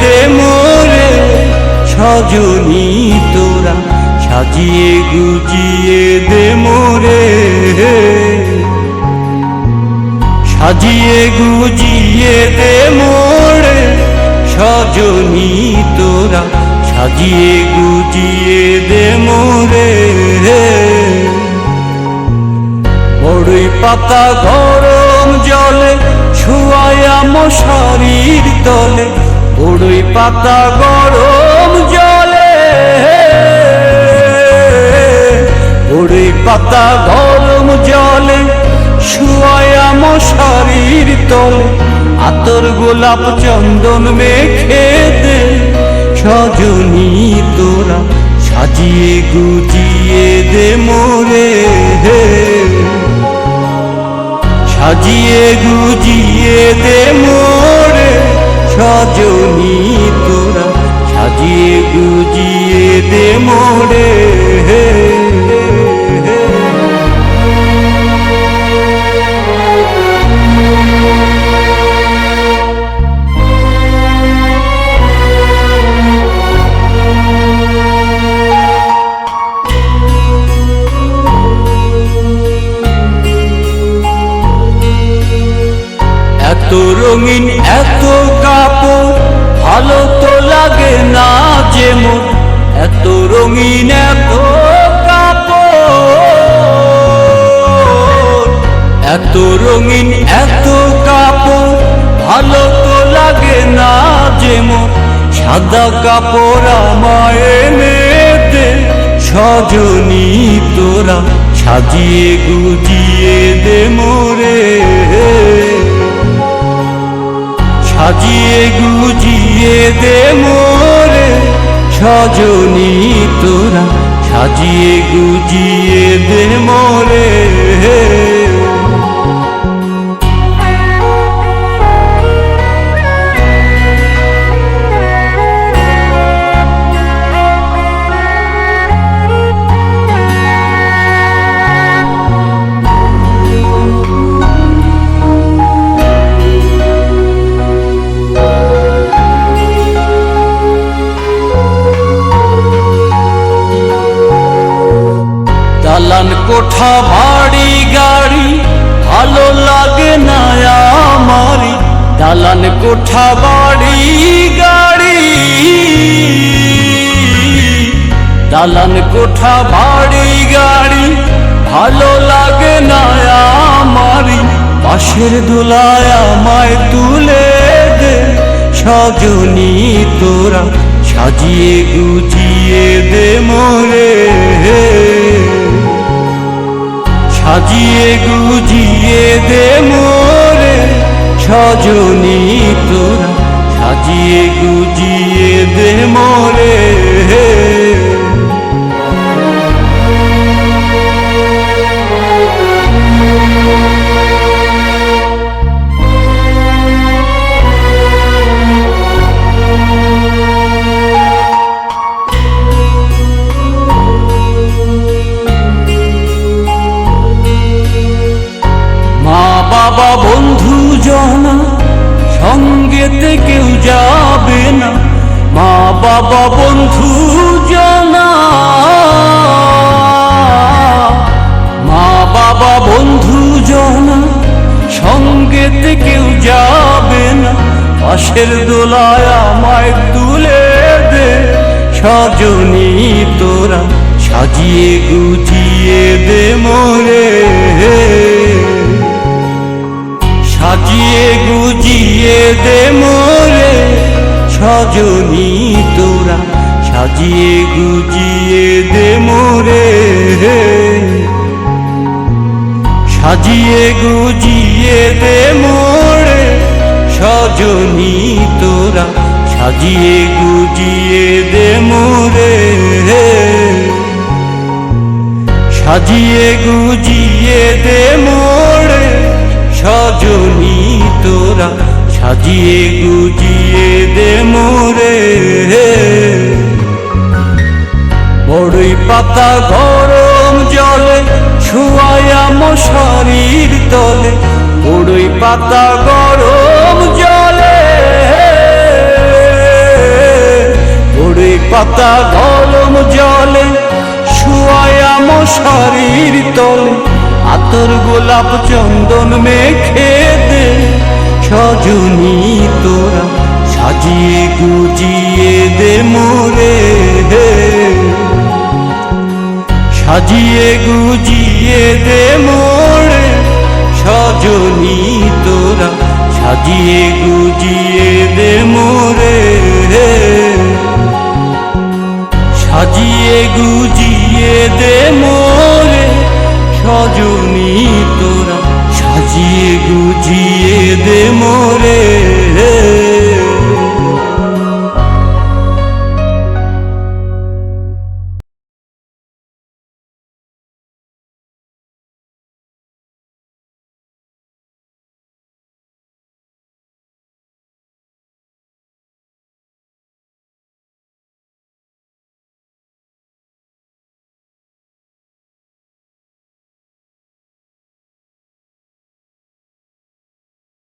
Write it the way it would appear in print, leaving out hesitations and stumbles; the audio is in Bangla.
দে মোরে সজনী তোরা, সাজিয়ে গুজিয়ে দে মোরে, সাজিয়ে গুজিয়ে দে মোরে সজনী তোরা, সাজিয়ে গুজিয়ে দে মোরে। বড়ই পাতা গরম জলে শুয়ায়া মশারির তলে, বড়ই পাতা গরম জলে, বড়ই পাতা গরম জলে শুয়ায়া মশারির তলে, আতর গোলাপ চন্দন মেখে দে সজনী তোরা, সাজিয়ে গুজিয়ে দে মোরে, সাজিয়ে গুজিয়ে দে মোরে সজনী তোরা, সাজিয়ে গুজিয়ে দে মোরে। এত রঙিন এত কাপড় ভালো তো লাগে না যে মোর, এত রঙিন এত কাপড়, এত রঙিন এত কাপড় ভালো তো লাগে না যে মোর, সাদা কাপড় আমায় এনে দে সজনী তোরা, সাজিয়ে গুজিয়ে দে মোরে, সাজিয়ে গুজিয়ে দে মোরে সজনী তোরা, সাজিয়ে গুজিয়ে দে মোরে। দালান কোঠা বাড়ি গাড়ি ভালো লাগে না আমারি, দালান কোঠা বাড়ি গাড়ি, দালান কোঠা বাড়ি গাড়ি ভালো লাগে না আমারি, পাশের দোলায় আমায় তুলে দে সজনী তোরা, সাজিয়ে গুজিয়ে দে মোরে, সাজিয়ে গুজিয়ে দে মোরে সজনী তোরা, সাজিয়ে গুজিয়ে দে মোরে। বাবা বন্ধু জনা সঙ্গেতে কেউ যাবে না, মা বাবা বন্ধু জনা, মা বাবা বন্ধু জনা সঙ্গেতে কেউ যাবে না, পাশের দোলায় আমায় তুলে দে সজনী তোরা, সাজিয়ে গুজিয়ে দে মোরে, সাজিয়ে গুজিয়ে দে মোরে সজনী তোরা, সাজিয়ে গুজিয়ে দে মোরে, সাজিয়ে গুজিয়ে দে মোরে সজনী তোরা, সাজিয়ে গুজিয়ে দে মোরে, সাজিয়ে গুজিয়ে দে মোরে সজনী তোরা, সাজিয়ে গুজিয়ে দে মোরে। বড়ই পাতা গরম জলে শুয়ায়া মশারির তলে, বড়ই পাতা গরম জলে, পাতা গরম জলে শুয়ায়া মশারির তলে আতর গোলাপ চন্দন মেখে দে সজনী তোরা সাজিয়ে গুজিয়ে দে মোরে, সাজিয়ে গুজিয়ে দে মোরে সজনী তোরা সাজিয়ে গুজিয়ে দে মোরে।